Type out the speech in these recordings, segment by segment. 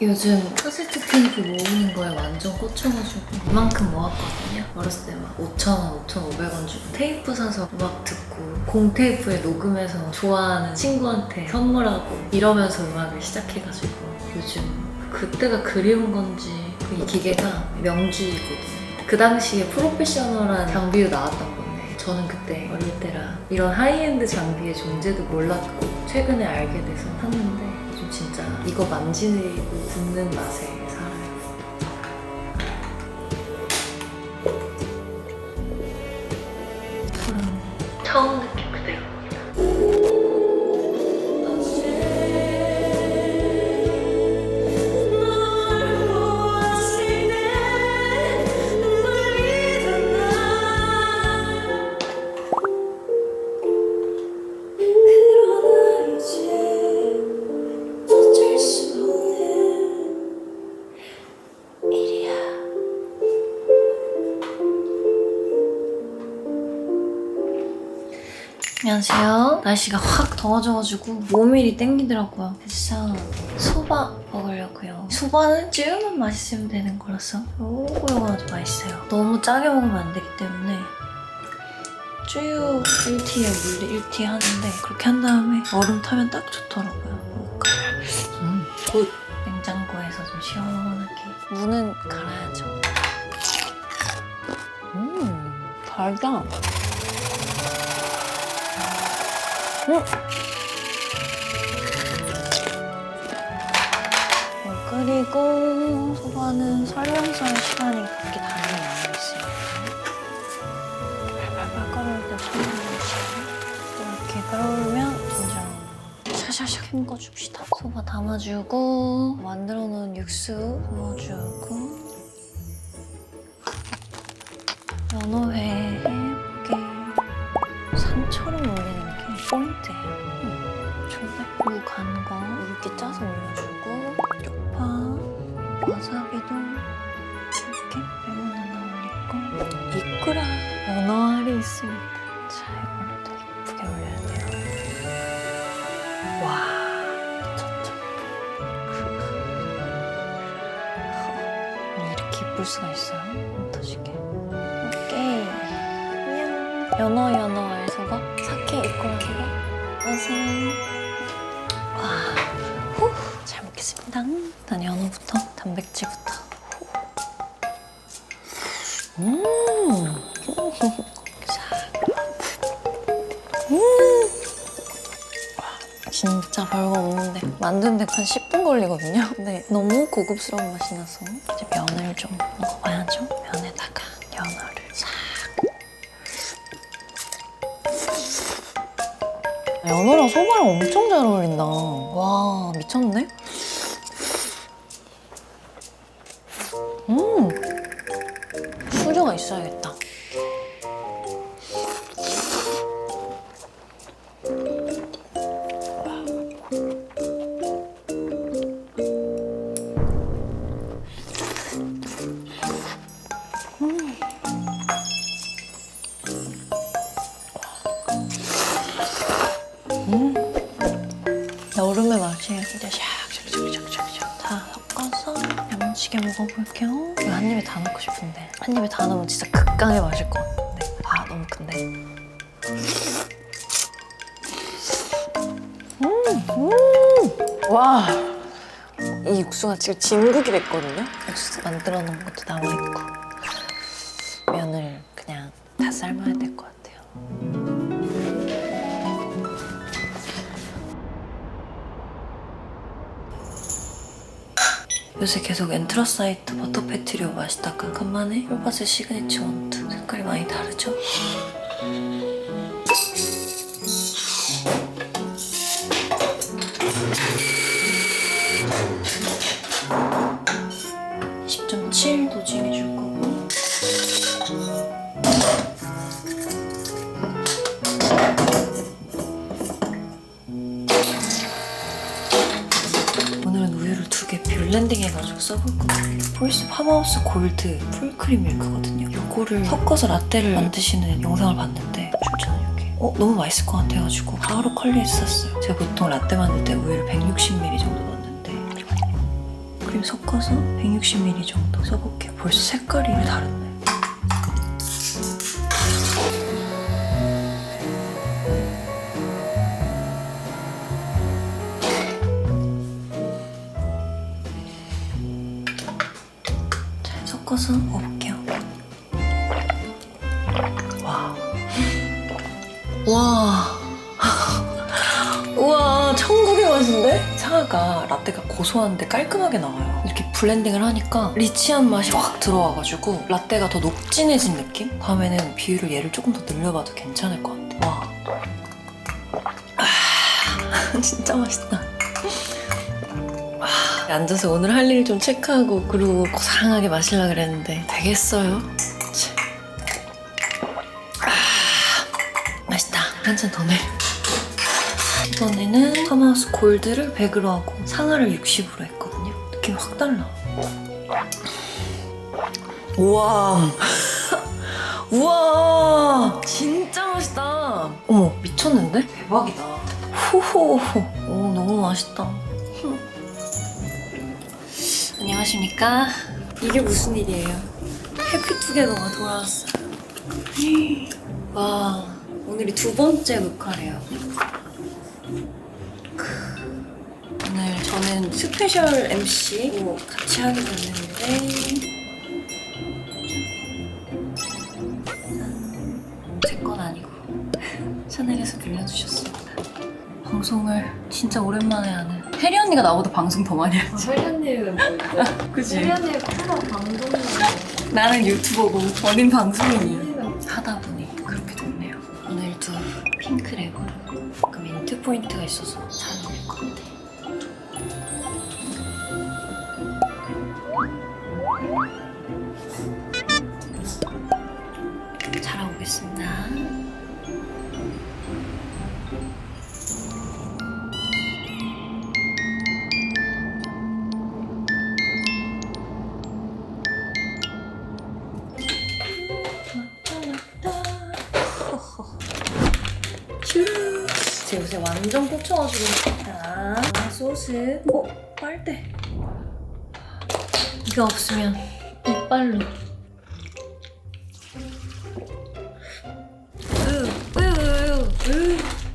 요즘 카세트 테이프 모으는 거에 완전 꽂혀가지고 이만큼 모았거든요. 어렸을 때 막 5,000원, 5,500원 주고 테이프 사서 음악 듣고 공 테이프에 녹음해서 좋아하는 친구한테 선물하고 이러면서 음악을 시작해가지고 요즘 그때가 그리운 건지 이 기계가 명주이거든요. 그 당시에 프로페셔널한 장비로 나왔던 건데 저는 그때 어릴 때라 이런 하이엔드 장비의 존재도 몰랐고 최근에 알게 돼서 샀는데 좀 진짜 이거 만지고 듣는 맛에 살아요. 처음 느낌 그대로. 안녕하세요. 날씨가 확 더워져가지고 모밀이 땡기더라고요. 그래서 소바 먹으려고요. 소바는 찌우면 맛있으면 되는 거라서 요거가 아주 맛있어요. 너무 짜게 먹으면 안 되기 때문에 쭈유 1티에 물 1티 하는데 그렇게 한 다음에 얼음 타면 딱 좋더라고요. 굿! 냉장고에서 좀 시원하게 무는 갈아야죠. 달다. 그리고 소바는 설명서의 시간이 그렇게 당연히 남아있으니까 팔팔팔 끓을 때 설명서 이렇게 끓으면 진짜 샤샤샥 헹궈줍시다. 소바 담아주고 만들어놓은 육수 넣어주고 연어회 예쁘게 산처럼 올리는 게 포인트예요. 좋네. 무 간 거 이렇게 짜서 올려주고 쪽파, 와사비도 이렇게 레몬 하나 올리고 이꾸라 연어알이 있습니다. 자, 이거를 또 예쁘게 올려야 돼요. 와, 미쳤죠? 이렇게 예쁠 수가 있어요? 안 터지게. 오케이. 안녕. 연어 알소바, 사케 이꾸라 소바, 완성. 와, 후, 잘 먹겠습니다. 일단 연어부터, 단백질부터. 진짜 별거 없는데 만드는데 한 10분 걸리거든요. 근데 너무 고급스러운 맛이 나서 이제 면을 좀 먹어봐야죠. 면에다가 연어를 싹. 연어랑 소바랑 엄청 잘 어울린다. 와, 미쳤네? 수저가 있어야겠다. 여름의 맛이 진짜 샥샥샥샥 맛있게 먹어볼게요. 이거 한 입에 다 넣고 싶은데 한 입에 다 넣으면 진짜 극강의 맛일 것 같은데. 아 너무 큰데. 와, 이 육수가 지금 진국이 됐거든요. 육수 만들어 놓은 것도 남아있고 면을 그냥 다 삶아야 될 것 같아요. 요새 계속 엔트러사이트 버터 패티리오 마시다가 간만에 쫄바제 시그니처 원두. 색깔이 많이 다르죠? 도징해 줄 거고. 오늘은 우유를 2개 블렌딩 해가지고 써볼 거예요. 폴스 팜하우스 골드 풀크림 밀크거든요. 이거를 섞어서 라떼를 만드시는 영상을 봤는데 추천을 이렇게 너무 맛있을 것 같아가지고 바로 컬리에서 샀어요. 제가 보통 라떼 만들 때 우유를 160ml 정도 넣는데 크림 섞어서 160ml 정도 써볼게요. 벌써 색깔이 다르네. 잘 섞어서 먹어볼게요. 와. 와. 우와, 천국의 맛인데? 사과가 라떼가 고소한데 깔끔하게 나와요. 이렇게 블렌딩을 하니까 리치한 맛이 확 들어와가지고 라떼가 더 녹진해진 느낌? 다음에는 비율을 얘를 조금 더 늘려봐도 괜찮을 것 같아. 와. 진짜 맛있다. 앉아서 오늘 할 일 좀 체크하고 그리고 고상하게 마시려고 그랬는데 되겠어요? 맛있다. 한 잔 더 내. 이번에는 팜하우스 골드를 100으로 하고 상하를 60으로 했거든요. 느낌이 확 달라. 우와. 우와. 진짜 맛있다. 어머, 미쳤는데? 대박이다. 후후후. 오, 너무 맛있다. 안녕하십니까. 이게 무슨 일이에요? 해피투게더가 돌아왔어요. 와, 오늘이 2번째 녹화래요. 오늘 저는 스페셜 MC로 같이 하게 됐는데 제 건 아니고 샤넬에서 빌려주셨습니다. 방송을 진짜 오랜만에 하는. 혜리 언니가 나보다 방송 더 많이 하지. 혜리 언니는 뭐 그치? 혜리 언니 코너 방송이고 나는 유튜버고 언닌 방송인이야. 하다 보니 그렇게 됐네요. 오늘도 핑크 레고로 그 민트 포인트가 있어서 잘 어울릴 것 같아. 잘하고 오겠습니다. 제가 요새 완전 꽂혀가지고. 자, 소스. 빨대. 이거 없으면 이빨로.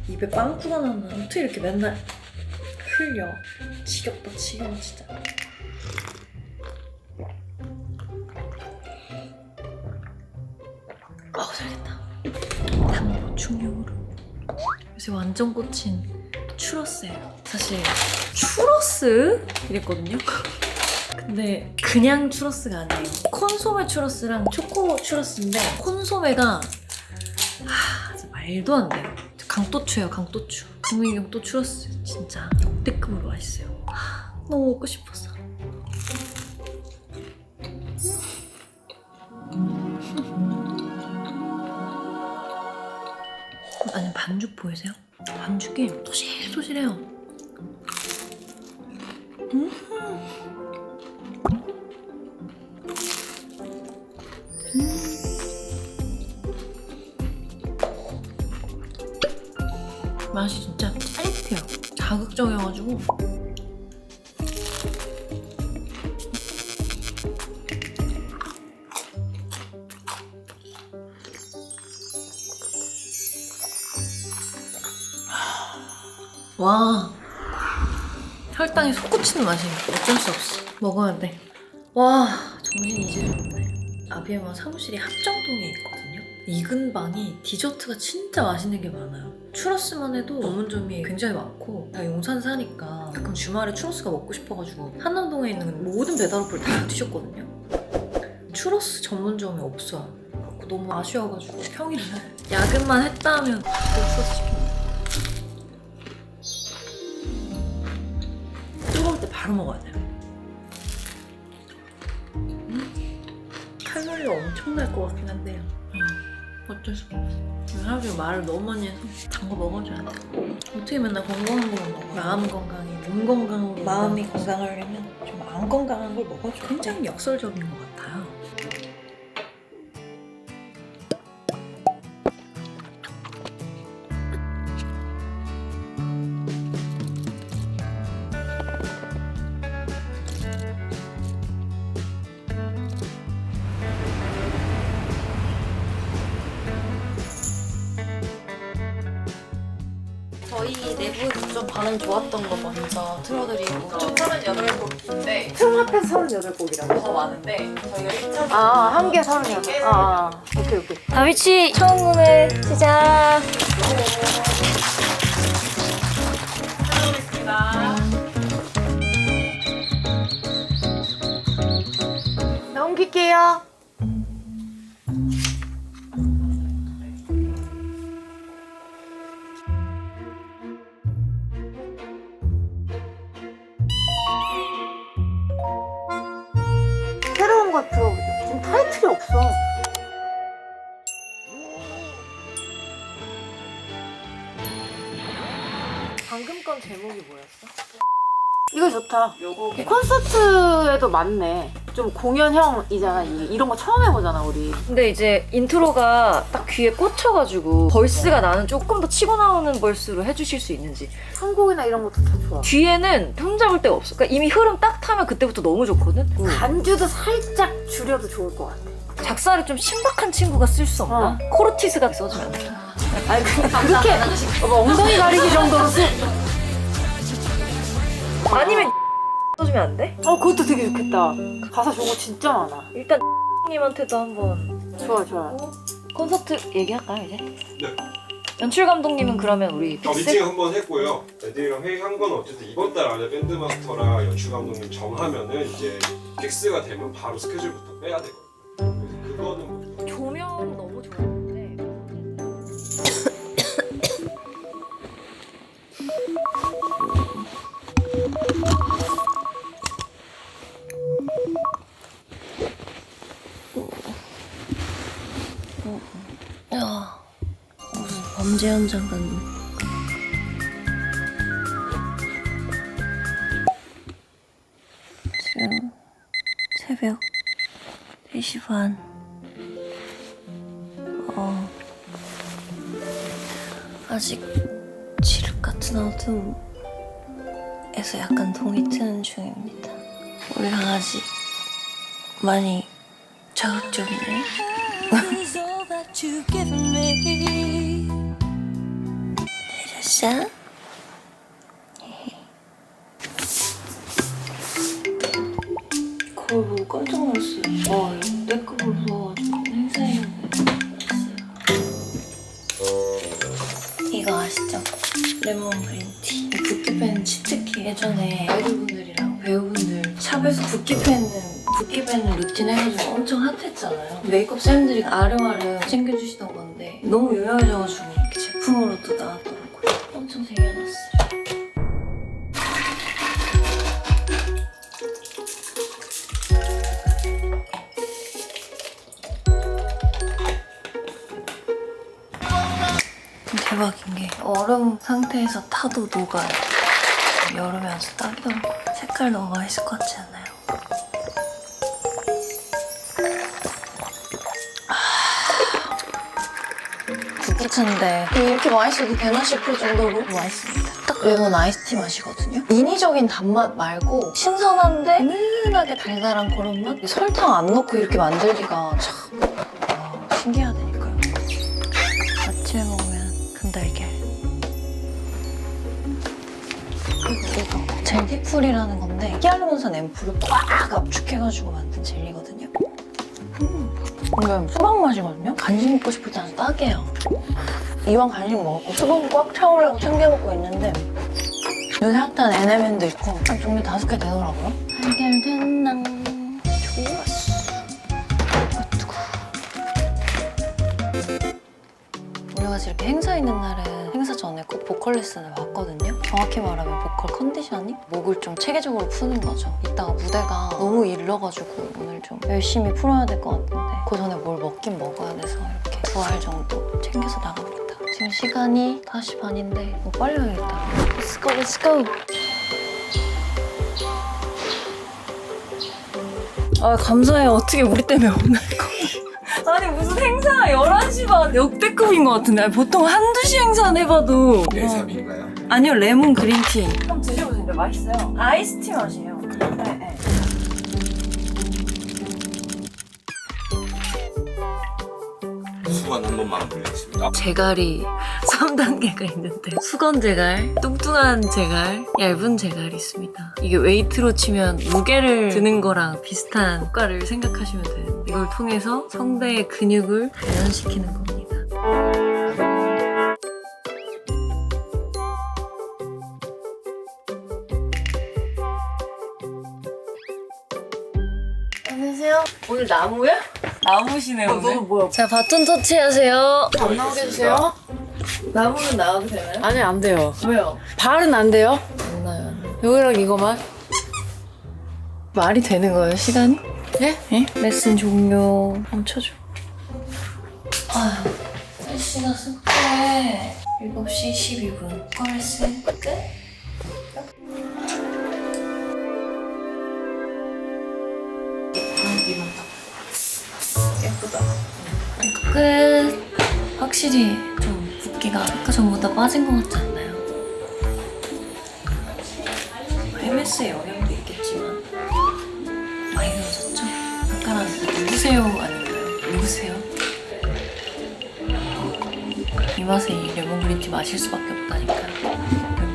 입에 빵꾸가 나나. 어떻게 이렇게 맨날 흘려. 지겹다, 지겨워, 진짜. 잘겠다. 당 보충용으로. 요새 완전 꽂힌 추러스예요. 사실 추러스? 이랬거든요. 근데 그냥 추러스가 아니에요. 콘소메 추러스랑 초코 추러스인데 콘소메가 진짜 말도 안 돼요. 강도추예요, 강도추. 강미경도 추러스 진짜 역대급으로 맛있어요. 너무 먹고 싶었어. 아니, 반죽 보이세요? 반죽이 토실토실해요. 맛이 진짜 짜릿해요. 자극적이어가지고. 와, 혈당이 솟구치는 맛이 어쩔 수 없어. 먹어야 돼. 와, 정신이 이지없네. 아비에마 사무실이 합정동에 있거든요. 이 근방이 디저트가 진짜 맛있는 게 많아요. 추러스만 해도 전문점이 굉장히 많고, 나 용산 사니까 가끔 주말에 추러스가 먹고 싶어가지고 한남동에 있는 모든 배달 어플 다 뒤졌거든요. 추러스 전문점이 없어요. 그래서 너무 아쉬워가지고 평일에 야근만 했다 하면 또 추러스 시킵니다. 뜨거울 때 바로 먹어야 돼요. 칼로리가 엄청날 것 같긴 한데요. 어쩔 수가 없어. 하루에 말을 너무 많이 해서 단 거 먹어줘야 돼. 어떻게 맨날 건강한 거만 먹어? 마음 건강이 몸 건강으로 마음이 건강하려면 좀 안 건강한 걸 먹어줘. 굉장히 역설적인 것 같아요. 저희 내부 좀 반응 좋았던 거 먼저 틀어드리고 좀 38곡인데 총 합해서 38곡이라고. 더 많은데 저희가 1차 한 개 38. 오케이. 다비치 처음 구매 시작. 잘하겠습니다. 넘길게요. 새로운 거 들어보자. 지금 타이틀이 없어. 방금 건 제목이 뭐였어? 이거 좋다. 요거 콘서트에도 맞네. 좀 공연형이잖아. 이런 거 처음 해보잖아 우리. 근데 이제 인트로가 딱 귀에 꽂혀가지고 벌스가 나는 조금 더 치고 나오는 벌스로 해주실 수 있는지. 선곡이나 이런 것도 다 좋아. 뒤에는 흠잡을 데가 없어. 그러니까 이미 흐름 딱 타면 그때부터 너무 좋거든? 간주도 살짝 줄여도 좋을 것 같아. 작사를 좀 신박한 친구가 쓸 수 없나? 코르티스가 써주면 안 돼. 아니 그렇게 엉덩이 가리기 정도로 쓰. 아니면 써주면 안 돼? 그것도 되게 좋겠다. 가사 좋은 거 진짜 많아. 일단 님한테도 한번 좋아. 콘서트 얘기할까요 이제? 네. 연출 감독님은 그러면 우리 미팅 한번 했고요. 애들이랑 회의한 건 어쨌든 이번 달 안에 밴드 마스터랑 연출 감독님 정하면은 이제 픽스가 되면 바로 스케줄부터 빼야 되거든요. 그래서 그거는 조명 너무 좋았는데 야 무슨 범죄 현장 같네. 지금 새벽 4시 반. 아직 칠흑 같은 어둠에서 약간 동이 트는 중입니다. 우리 강아지 많이 자극적이네. 내렸어? 거울 보고 깜짝 놀랐어요. 내거 무서워가지고 행사했는데 이거 아시죠? 레몬 그린티. 붓기펜 치트키 예전에 아이돌분들이랑 배우분들 샵에서 붓기펜을 루틴 해가지고 엄청 핫했잖아요. 메이크업 쌤들이 아름아름 챙겨주시던 건데 너무 유명해져가지고 이렇게 제품으로도 나왔더라고요. 엄청 쟁여놨어요. 대박인 게 얼음 상태에서 타도 녹아요. 여름에 아주 딱이더라고요. 색깔 너무 맛있을 것 같지 않아요? 굿기차인데 이렇게 맛있어도 되나 싶을 정도로 맛있습니다. 딱 레몬 아이스티 맛이거든요. 인위적인 단맛 말고 신선한데 은은하게 달달한 그런 맛? 설탕 안 넣고 이렇게 만들기가 참 신기하다니까요. 아침에 먹으면 금달걀. 이거 젤리풀이라는 건데 히알루론산 앰플을 꽉 압축해가지고 만든 젤리거든요. 이게 수박 맛이거든요. 간식 먹고 싶을 때는 딱이에요. 이왕 간식 먹었고 수박은 꽉 차오르고 챙겨 먹고 있는데 요새 핫한 NMN도 있고 한 종류 5개 되더라고요. 해결됐나? 좋았어. 어떡해. 우리가 같이 이렇게 행사 있는 날은 행사 전에 꼭 보컬 레슨을 받거든요. 정확히 말하면 보컬 컨디셔닝? 목을 좀 체계적으로 푸는 거죠. 이따가 무대가 너무 일러가지고 오늘 좀 열심히 풀어야 될 것 같은데 그 전에 뭘 먹긴 먹어야 돼서 이렇게 2알 정도 챙겨서 나갑니다. 지금 시간이 5시 반인데 뭐 빨리 가야겠다. Let's go, let's go! 아 감사해요. 어떻게 우리 때문에 오늘 아니 무슨 행사 11시 반 역대급인 것 같은데 보통 1~2시 행사는 해봐도 레삼인가요? 아니요 레몬 그린티 한번 드셔보세요. 맛있어요. 아이스티 맛이에요. 네. 수건 한 번만 불리겠습니다. 제갈이 3단계가 있는데 수건 제갈, 뚱뚱한 제갈, 얇은 제갈이 있습니다. 이게 웨이트로 치면 무게를 드는 거랑 비슷한 효과를 생각하시면 돼요. 이걸 통해서 성대의 근육을 단련시키는 겁니다. 안녕하세요. 오늘 나무야? 나무시네 오늘. 너는 뭐야? 자 바톤 터치하세요. 안 나오게 해주세요. 나무는 나와도 되나요? 아니 안 돼요. 왜요? 발은 안 돼요. 안 나요. 여기랑 이거만. 말이 되는 거예요 시간이? 예? 예? 레슨 종료 멈춰줘. 아휴 날씨가 습해. 7시 12분 펄스 끝? 예쁘다. 끝. 확실히 좀 붓기가 아까 전보다 빠진 것 같지 않나요? MS의 영향도 있겠지만 많이 좋아졌죠? 아까랑 누구세요? 아닌가요? 누구세요? 이 맛에 이 레몬 그린티 마실 수밖에 없다니까요.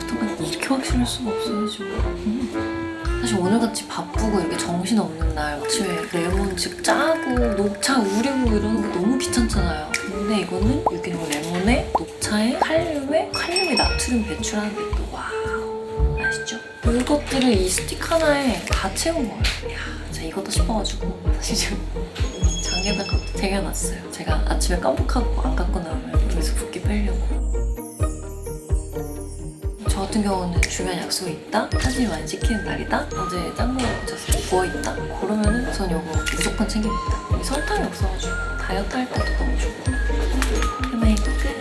보통은 이렇게 확실할 수가 없어요 지금. 사실 오늘같이 바쁘고 이렇게 정신없는 날 아침에 레몬 즉 짜고 녹차 우리고 이러는 거 너무 귀찮잖아요. 근데 이거는 유기농 레몬에 녹차에 칼륨에 나트륨 배출하는 게 또 와우 아시죠? 이것들을 이 스틱 하나에 다 채운 거예요. 이야 진짜 이것도 싶어가지고 사실 지금 장에다가 쟁여놨어요. 제가 아침에 깜빡하고 안 갖고 나오면 여기서 붓기 빼려고. 저 같은 경우는 중요한 약속이 있다? 사진이 많이 찍히는 날이다? 어제 짠거 먹어서 부어있다? 그러면은 전 이거 무조건 챙깁니다. 여기 설탕이 없어가지고 다이어트 할 때도 너무 좋고. 메이크업 끝.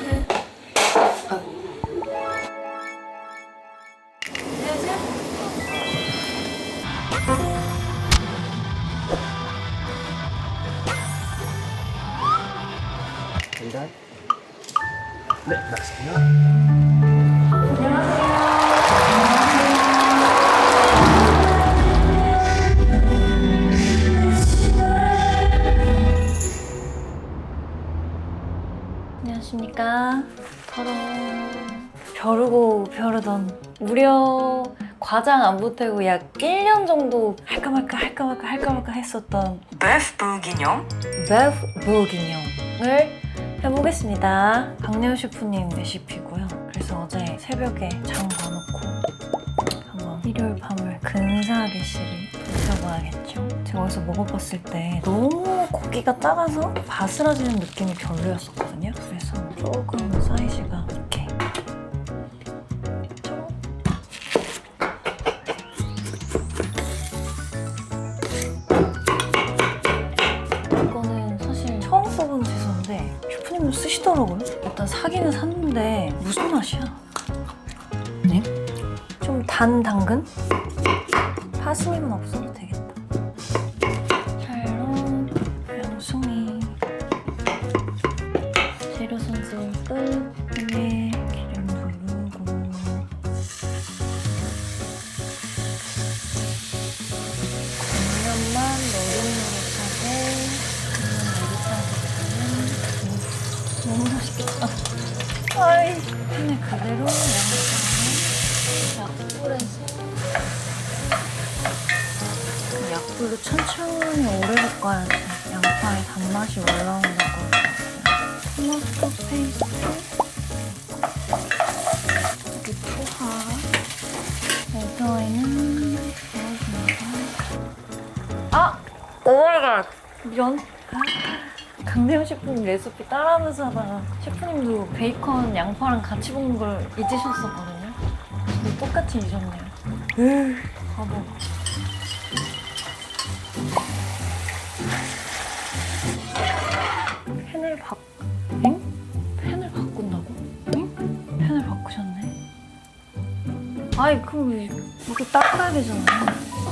네, 맞습니다. 안녕하십니까. 벼르고 벼르던 무려 과장 안 보태고 약 1년 정도 할까 말까 했었던 베프 부기뇽을 해보겠습니다. 강내호 셰프님 레시피고요. 그래서 어제 새벽에 장 봐놓고 한번 일요일 밤을 근사하게 시리 드셔봐야겠죠. 제가 어디서 먹어봤을 때 너무 고기가 작아서 바스라지는 느낌이 별로였었거든요. 그래서 조금 사이즈가 이렇게 이거는 사실 처음 써본 채소인데 셰프님도 쓰시더라고요. 일단 사기는 샀는데 무슨 맛이야? 네? 좀 단 당근? 파스님은 없어도 되겠다. 샬롯, 양송이, 재료 손질 끝. 위에 기름 두르고 양념만 노릇노릇하게 너무 맛있겠다. 아이 팬에 그대로 양념장을 약불에서 충분히 오래 볶아야지 양파의 단맛이 올라온다고 하더라고요. 토마토 페이스트, 여기 푸하, 레드와인은 넣어줍니다. 오마이갓! 면? 강대훈 셰프님 레시피 따라하면서 하다가 셰프님도 베이컨, 양파랑 같이 볶는 걸 잊으셨었거든요. 저도 똑같이 잊었네요. 바보. 펜을 바꾼다고? 응? 펜을 바꾸셨네. 아이, 그럼 이렇게 닦아야 되잖아요.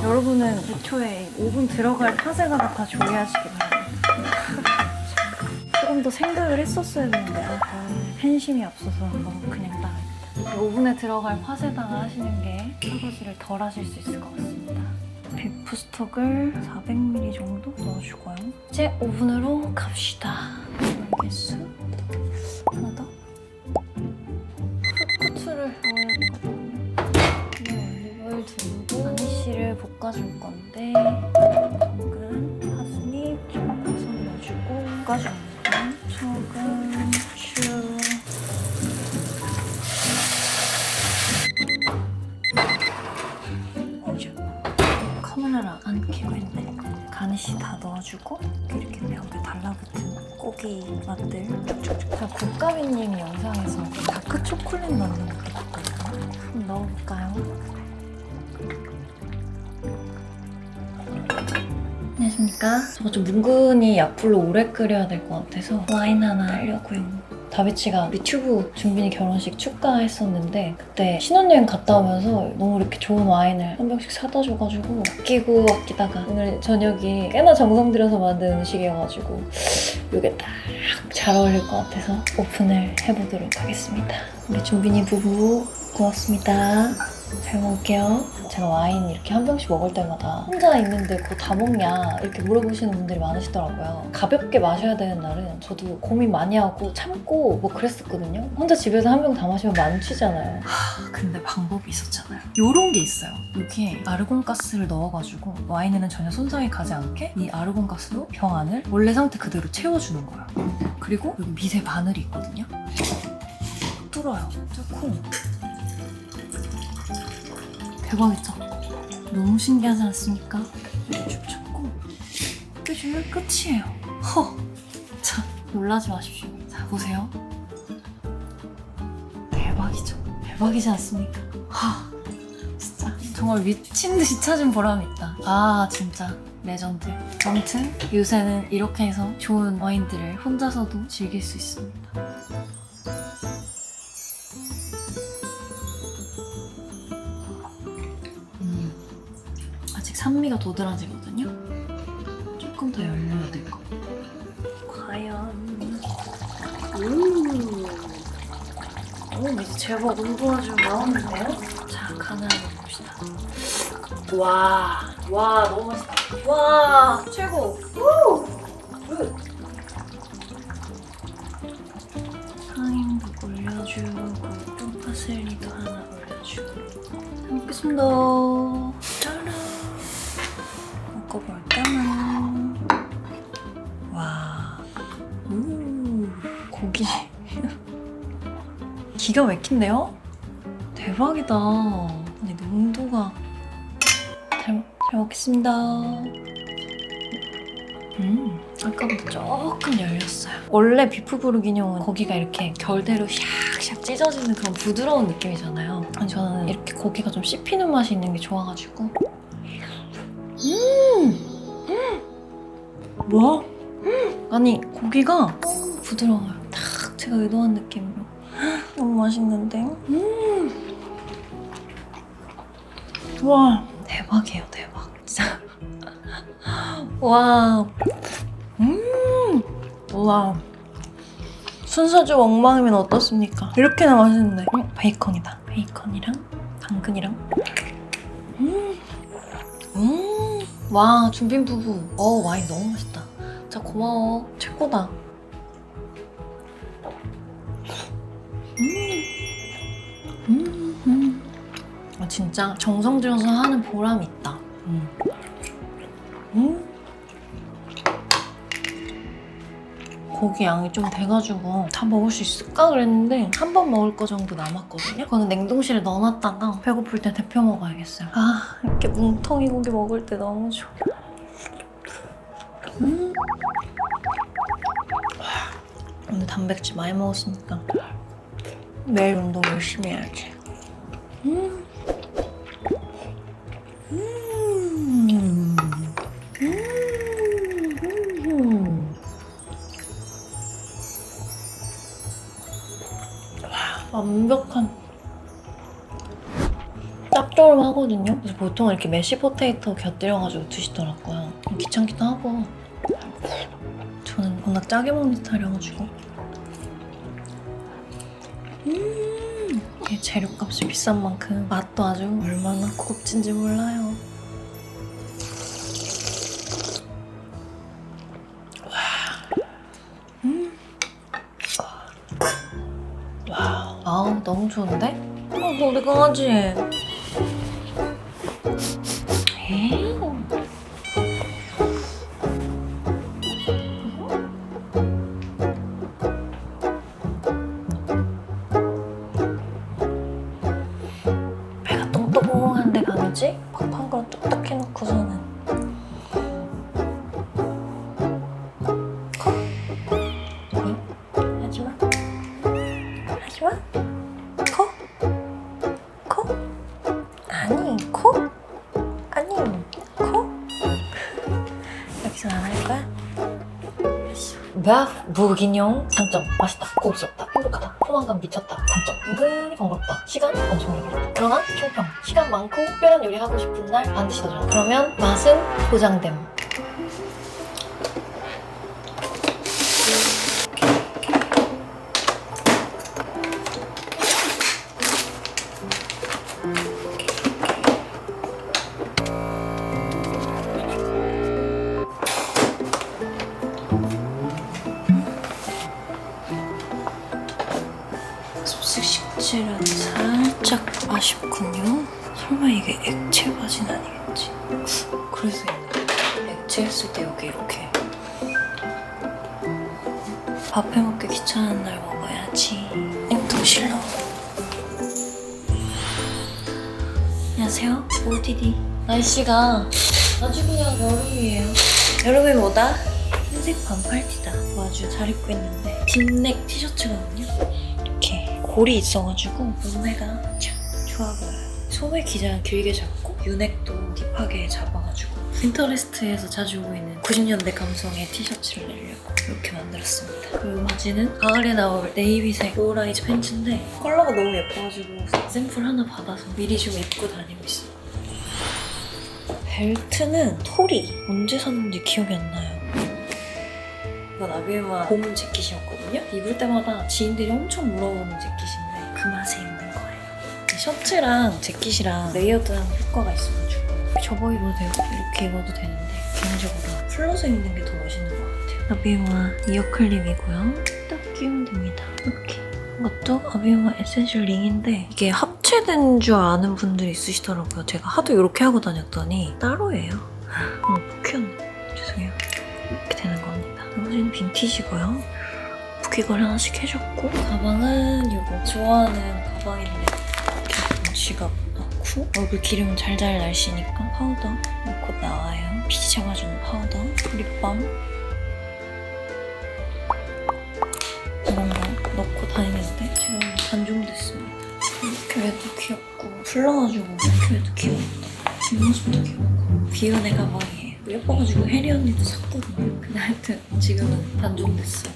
여러분은 애초에 오븐 들어갈 파쇄가 다 조리하시기 바랍니다. 조금 더 생각을 했었어야 되는데 팬심이 없어서 그냥 따라합니다. 오븐에 들어갈 팥에다가 하시는 게 설거지를 덜 하실 수 있을 것 같습니다. 비프 스톡을 400ml 정도 넣어주고요. 이제 오븐으로 갑시다. 알겠어? 하나 더. 후쿠츠를 넣어야 되거든요. 올리브를 두르고 가니쉬를 볶아줄 건데 당근, 파스잎 좀 버섯 넣어주고 볶아줍니다. 소금, 후추, 카메라를 안 켜고 있네. 가니쉬 다 넣어주고 이렇게 벽에 달라붙은 고기 맛들 쭉쭉쭉. 제가 국가비님 영상에서 다크 초콜릿 넣는 것도 봤거든요. 한번 넣어볼까요? 안녕하십니까. 저거 좀 뭉근히 약불로 오래 끓여야 될 것 같아서 와인 하나 하려고요. 다비치가 우리 튜브 준빈이 결혼식 축가했었는데 그때 신혼여행 갔다 오면서 너무 이렇게 좋은 와인을 한 병씩 사다 줘가지고 아끼다가 오늘 저녁이 꽤나 정성 들여서 만든 음식이어가지고 이게 딱 잘 어울릴 것 같아서 오픈을 해보도록 하겠습니다. 우리 준빈이 부부 고맙습니다. 잘 먹을게요. 제가 와인 이렇게 한 병씩 먹을 때마다 혼자 있는데 그거 다 먹냐 이렇게 물어보시는 분들이 많으시더라고요. 가볍게 마셔야 되는 날은 저도 고민 많이 하고 참고 뭐 그랬었거든요. 혼자 집에서 한 병 다 마시면 만취잖아요. 근데 방법이 있었잖아요. 요런 게 있어요. 여기에 아르곤가스를 넣어가지고 와인에는 전혀 손상이 가지 않게 이 아르곤가스로 병 안을 원래 상태 그대로 채워주는 거예요. 그리고 여기 밑에 바늘이 있거든요. 뚫어요. 뚫고 대박이죠? 너무 신기하지 않습니까? 쭉 쳤고 끝이 끝이에요. 자, 놀라지 마십시오. 자, 보세요. 대박이죠? 대박이지 않습니까? 진짜 정말 미친 듯이 찾은 보람이 있다. 아, 진짜 레전드. 아무튼 요새는 이렇게 해서 좋은 와인들을 혼자서도 즐길 수 있습니다. 아직 산미가 도드라지거든요. 조금 더 열려야 될 것 같아요. 과연 이제 제법 온도가 좀 나오는데요? 자, 간을 한번 봅시다. 와, 너무 맛있다. 와, 최고. 향인도 올려주고 또 파슬리도 하나 올려주고. 잘 먹겠습니다. 짜란. 먹어볼까나. 와, 고기 기가 막힌데요? 대박이다. 아니, 농도가 잘 먹겠습니다. 아까보다 조금 열렸어요. 원래 비프 부르기뇽은 고기가 이렇게 결대로 샥샥 찢어지는 그런 부드러운 느낌이잖아요. 아니, 저는 이렇게 고기가 좀 씹히는 맛이 있는 게 좋아가지고. 뭐야? 아니, 고기가 너무 부드러워요. 딱 제가 의도한 느낌으로. 너무 맛있는데? 와, 대박이에요, 대박. 진짜. 와. 와. 순서주 엉망이면 어떻습니까? 이렇게나 맛있는데. 베이컨이다. 베이컨이랑 당근이랑. 와, 준빈 부부. 와인 너무 맛있다. 진짜 고마워. 최고다. 진짜 정성 들여서 하는 보람이 있다. 고기 양이 좀 돼가지고 다 먹을 수 있을까 그랬는데 한 번 먹을 거 정도 남았거든요. 그거는 냉동실에 넣어놨다가 배고플 때 데펴 먹어야겠어요. 아, 이렇게 뭉텅이 고기 먹을 때 너무 좋아. 오늘 단백질 많이 먹었으니까 매일 운동 열심히 해야지. 완벽한 짭조름하거든요. 그래서 보통 이렇게 메시 포테이토 곁들여가지고 드시더라고요. 귀찮기도 하고 저는 워낙 짜게 먹는 스타일이어가지고 이게 재료값이 비싼 만큼 맛도 아주 얼마나 고급진지 몰라요. 와, 너무 좋은데? 우리 강아지. 에이. 배가 똥똥한데 강아지? 밥 한 그릇 뚝딱 해놓고서는 컷? 응? 하지마. 하지마. 코? 코? 아니, 코? 아니, 코? 여기서 안 할 거야? 베프 무기뇽 장점 맛있다, 고급스럽다, 행복하다, 포만감 미쳤다. 단점 은근히 번거롭다, 시간 엄청 얘기했다. 그러나 총평 시간 많고 특별한 요리 하고 싶은 날 반드시 도전. 그러면 맛은 보장됨. 습식 식질은 살짝 아쉽군요. 설마 이게 액체 바진 아니겠지? 그래서 얘는 액체 했을 때 여기 이렇게 밥 해먹기 귀찮은 날 먹어야지. 냉동실로. 안녕하세요. OOTD. 날씨가 아주 그냥 여름이에요. 여름에 뭐다? 흰색 반팔티다. 아주 잘 입고 있는데 딥넥 티셔츠거든요. 이렇게 골이 있어가지고 몸매가 참 좋아 보여요. 소매 기장 길게 잡고 유넥도 딥하게 잡아가지고 핀터레스트에서 자주 보이는 90년대 감성의 티셔츠를 내려고 이렇게 만들었습니다. 그리고 바지는 가을에 나올 네이비색 로우라이즈 팬츠인데 컬러가 너무 예뻐가지고 샘플 하나 받아서 미리 좀 입고 다니고 있어요. 벨트는 토리 언제 샀는지 기억이 안 나요. 이건 아비에마 봄 재킷이었거든요. 입을 때마다 지인들이 엄청 물어보는 재킷인데 그 맛에 입는 거예요. 셔츠랑 재킷이랑 레이어드한 효과가 있어가지고 접어 입어도 되고 이렇게 입어도 되는데 개인적으로 풀러서 입는 게 더 멋있는 것 같아요. 아비에마 이어클립이고요. 딱 끼우면 됩니다. 이렇게. 이것도 아비에마 에센셜 링인데 이게 합체된 줄 아는 분들이 있으시더라고요. 제가 하도 이렇게 하고 다녔더니 따로예요. 푹혔네. 죄송해요. 이렇게 되는 겁니다. 나머지는 빈티지고요. 부키걸 하나씩 해줬고 가방은 이거 좋아하는 가방인데 이렇게 지갑 넣고 얼굴 기름은 잘잘 날씨니까 파우더 넣고 나와요. 피지 잡아주는 파우더, 립밤 이런 거 넣고 다니는데 지금 단종됐습니다. 이렇게 해도 귀엽고 풀러가지고 이렇게 해도 귀엽다. 뒷모습도 귀엽고 비운의 가방이에요. 예뻐가지고 혜리 언니도 샀거든요. 근데 하여튼 지금은 단종됐어요.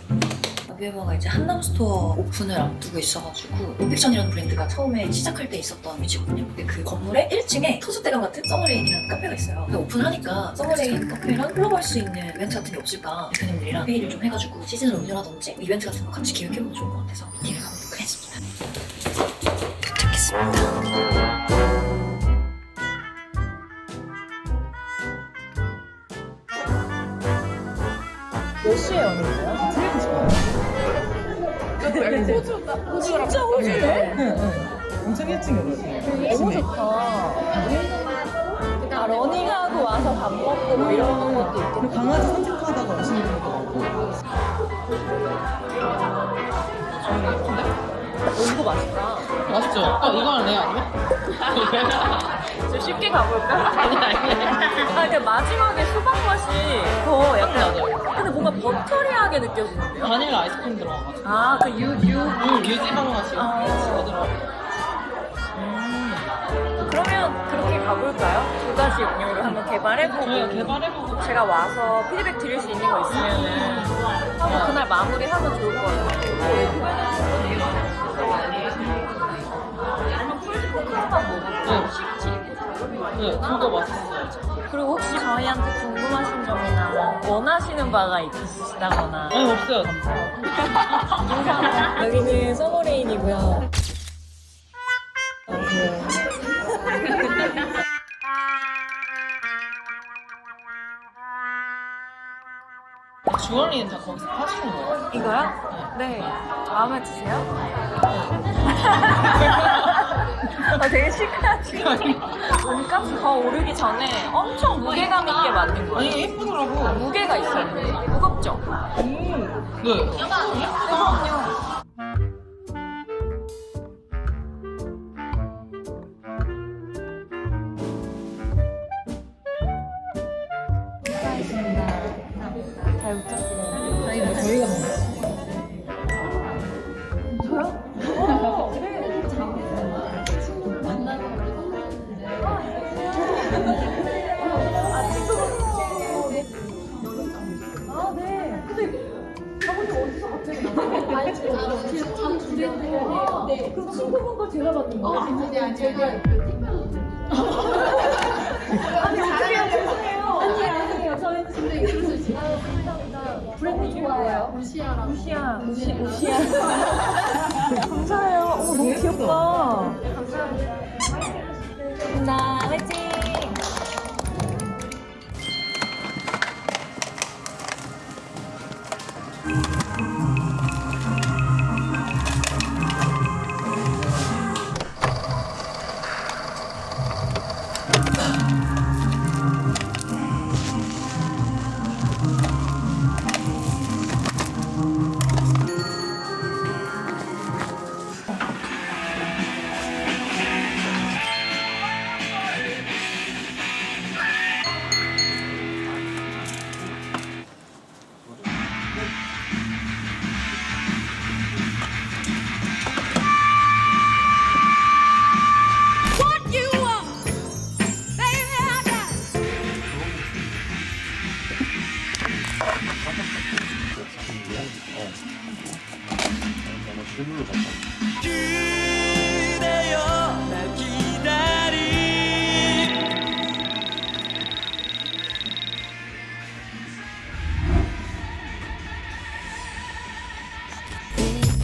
아비에마가 이제 한남 스토어 오픈을 앞두고 있어가지고 콤팩션이라는 브랜드가 처음에 시작할 때 있었던 위치거든요. 근데 그 건물의 1층에 토스대감 같은 서머레인이라는 카페가 있어요. 근데 오픈하니까 서머레인 카페랑 콜라보 할 수 있는 이벤트 같은 게 없을까 대표님들이랑 회의를 좀 해가지고 시즌을 음료라든지 이벤트 같은 거 같이 기획해보면 좋을 것 같아서 기획을 가보도록 했습니다. 도착했습니다. 몇 시에 오는 거야? 진짜 호주네? 엄청 일찍 일어나세요. 너무 좋다. 아, 러닝하고 와서 밥 먹고 뭐 이런 것도 있고. 그리고 강아지 산책하다가 오시는 분도 많고. 이거 맛있다. 맛있죠? 이거는 내 아니야? 좀 쉽게 가볼까? 아, 근데 마지막에 수박 맛이 더 약간. 맞아요. 근데 뭔가 버터리하게 느껴지는데요? 바닐라 아이스크림 들어가가지고. 아, 그 유지방 맛이 아. 더 들어가. 그러면 그렇게 가볼까요? 두 가지 음료를 한번 개발해보고. 저희가 개발해보고. 제가 와서 피드백 드릴 수 있는 거 있으면은 한번 그날 마무리하면 좋을 것 같아요. 아니면 풀스포크만 먹어볼까요? 네, 그거 맛있어요. 그리고 혹시 저희한테 궁금하신 점이나 원하시는 바가 있으시다거나 아니, 없어요, 감사합니다. 여기는 서머레인이고요. 주얼리는 다 거기서 파시는 거예요? 이거요? 네. 마음에 드세요? 되게 시크하지? 보니까 더 오르기 전에 엄청 무게감 있게 만든 거예요. 아니, 예쁘더라고. 무게가 있어요. 무겁죠? 네. 그럼요. 잘 부탁드려요. 아니, 뭐 저희가 먹었어요. 우시야. 감사해요. 너무 귀엽다. 감사합니다. 화이팅!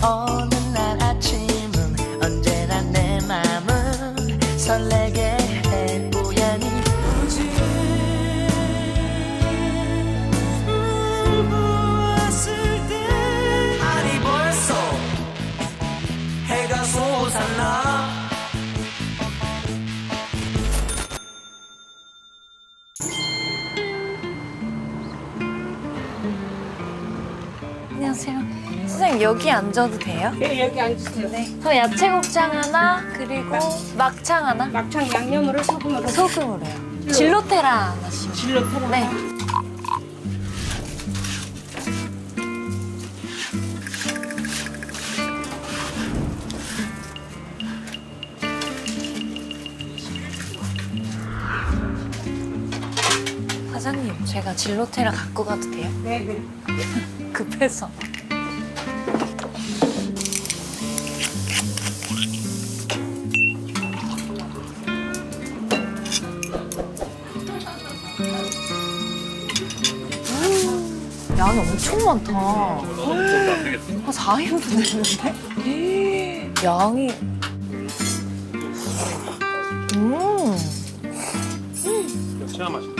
어느 날 아침은 언제나 내 맘은 설레게 해 우연히 우주 부었을 때 아니 벌써 해가 솟았나 안녕하세요. 선생님 여기 앉아도 돼요? 네, 여기 앉으세요. 네. 저 야채곱창 하나 그리고 막창 하나 막창 양념으로 소금으로. 소금으로요. 질로테라 하나씩. 질러테라. 네. 사장님 제가 질로테라 갖고 가도 돼요? 네, 네. 급해서. 양이 엄청 많다. 한 4인분 되는데? 양이. 역시나 맛있다.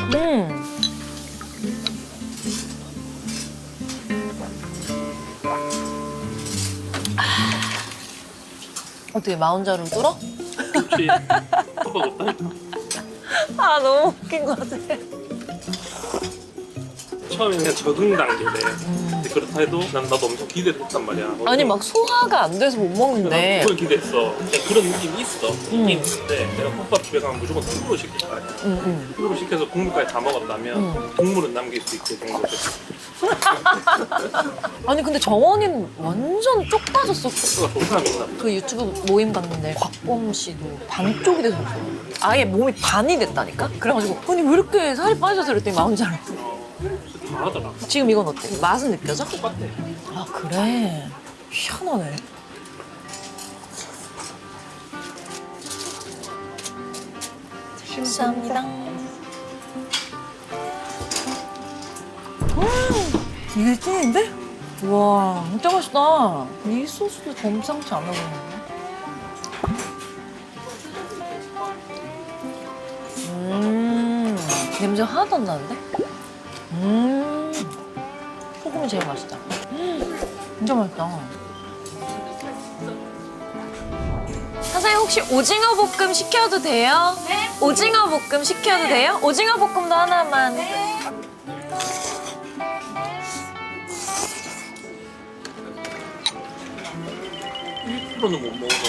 어떻게 마운자로 뚫어? 혹시 컵밥 없다니까? 아 너무 웃긴 것 같아. 처음에는 그냥 적응 단계래. 근데 그렇다 해도 나도 엄청 기대를 했단 말이야. 아니 막 소화가 안 돼서 못 먹는데. 그걸 기대했어. 그냥 그런 느낌이 있어. 있긴 있는데 내가 국밥 집에 가면 무조건 통으로 시킬 거 아니야. 통으로 시켜서 국물까지 다 먹었다면 국물은 남길 수 있게 정도 됐어. 아니 근데 정원이는 완전 쪽 빠졌어. 소스가 좋은 사람이 있나? 그 유튜브 모임 봤는데 곽범 씨도 반쪽이 돼서 없어. 아예 몸이 반이 됐다니까? 그래가지고 아니 왜 이렇게 살이 빠져서 그랬더니 마음인 줄 알아. 다 하더라. 지금 이건 어때? 맛은 느껴져? 똑같아. 아 그래? 희한하네. 감사합니다. 이게 찐인데? 와 진짜 맛있다. 이 소스도 범상치 않아 보이는데? 냄새 하나도 안 나는데? 소금이 제일 맛있다. 진짜 맛있다. 사장님 혹시 오징어 볶음 시켜도 돼요? 네. 오징어 볶음 시켜도 돼요? 오징어 볶음도 하나만. 네. 는 못 먹어서.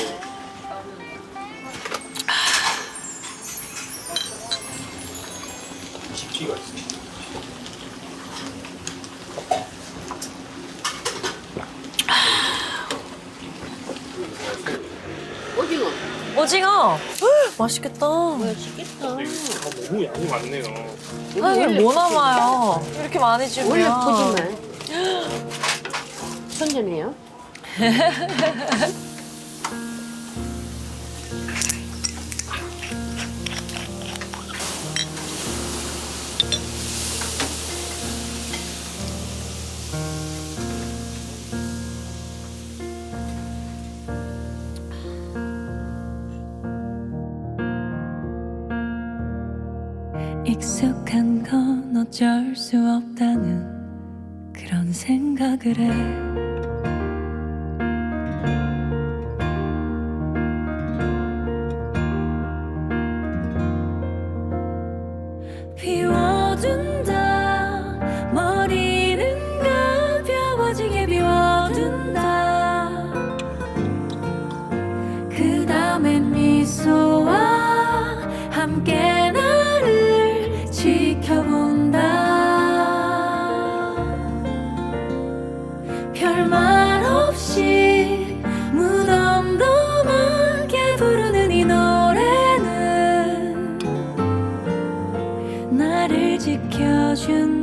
집기가 있어. 오징어. 맛있겠다. 너무 양이 많네요. 사장님 뭐 남아요? 이렇게 많이 주면. 원래 거짓말. 천재네요. 익숙한 건 어쩔 수 없다는 그런 생각을 해. 비워둔다 머리는 가벼워지게 비워둔다. 그 다음엔 미소와 함께 나를 지켜본다. 별말 없이 무덤덤하게 부르는 이 노래는 나를 지켜준